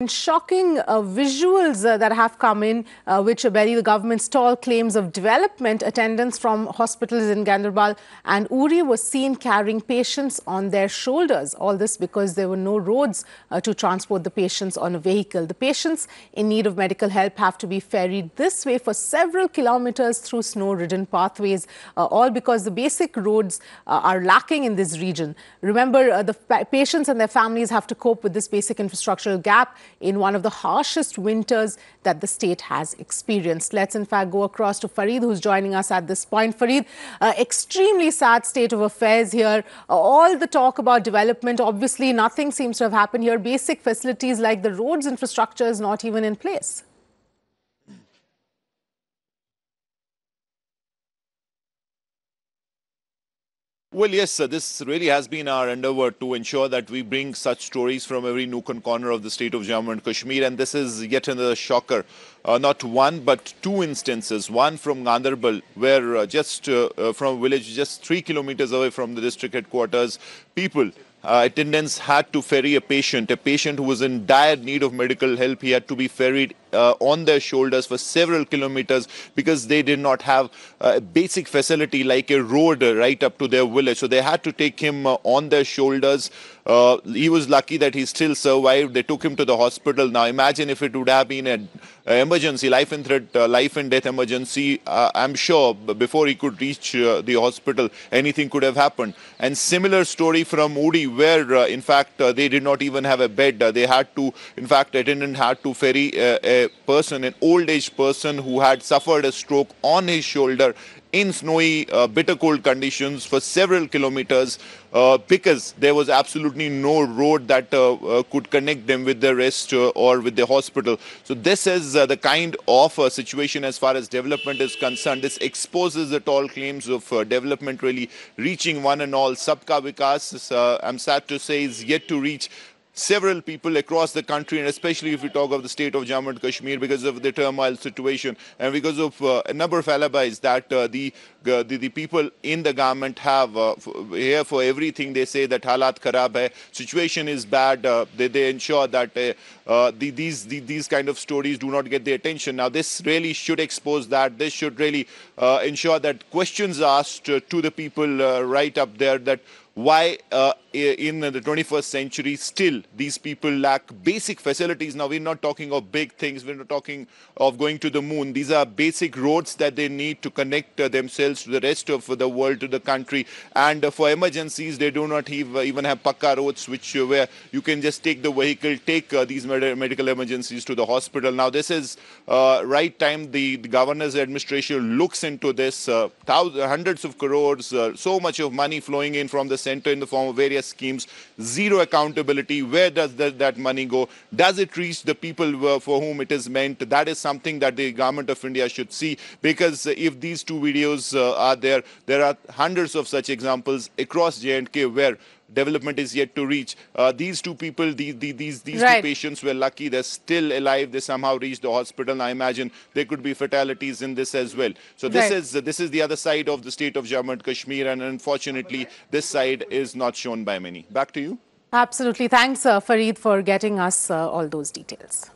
Shocking visuals that have come in, which bury the government's tall claims of development. Attendants from hospitals in Ganderbal and Uri were seen carrying patients on their shoulders. All this because there were no roads to transport the patients on a vehicle. The patients in need of medical help have to be ferried this way for several kilometers through snow-ridden pathways, all because the basic roads are lacking in this region. Remember, the patients and their families have to cope with this basic infrastructural gap in one of the harshest winters that the state has experienced. Let's in fact go across to Ferried, who's joining us at this point. Ferried, extremely sad state of affairs here. All the talk about development, obviously nothing seems to have happened here. Basic facilities like the roads infrastructure is not even in place. Well, yes, this really has been our endeavor to ensure that we bring such stories from every nook and corner of the state of Jammu and Kashmir. And this is yet another shocker. Not one, but two instances. One from Ganderbal, where just from a village just 3 kilometers away from the district headquarters, attendants had to ferry a patient who was in dire need of medical help. He had to be ferried on their shoulders for several kilometers because they did not have a basic facility like a road right up to their village. So they had to take him on their shoulders. He was lucky that he still survived. They took him to the hospital. Now imagine if it would have been an emergency, life and death emergency. I'm sure before he could reach the hospital, anything could have happened. And similar story from Uri, where in fact they did not even have a bed. They had to, in fact, attendant had to ferry an old age person who had suffered a stroke on his shoulder in snowy, bitter cold conditions for several kilometers because there was absolutely no road that could connect them with the rest or with the hospital. So this is the kind of situation as far as development is concerned. This exposes the tall claims of development really reaching one and all. Sabka Vikas, I'm sad to say, is yet to reach several people across the country, and especially if we talk of the state of Jammu and Kashmir, because of the turmoil situation and because of a number of alibis that the people in the government have here for everything. They say that halat kharab hai, situation is bad. They ensure that these kind of stories do not get the attention. Now this really should expose that. This should really ensure that questions are asked to the people right up there, that why in the 21st century still these people lack basic facilities. Now we're not talking of big things, we're not talking of going to the moon. These are basic roads that they need to connect themselves to the rest of the world, to the country. And for emergencies, they do not even have pakka roads where you can just take the vehicle, take these medical emergencies to the hospital. Now this is right time the governor's administration looks into this. Hundreds of crores, so much of money flowing in from the center in the form of various schemes, zero accountability. Where does that money go? Does it reach the people for whom it is meant? That is something that the government of India should see, because if these two videos are there are hundreds of such examples across J&K where development is yet to reach. These two people, these two patients were lucky. They're still alive. They somehow reached the hospital. I imagine there could be fatalities in this as well. So this is the other side of the state of Jammu and Kashmir, and unfortunately this side is not shown by many. Back to you. Absolutely. Thanks, Ferried, for getting us all those details.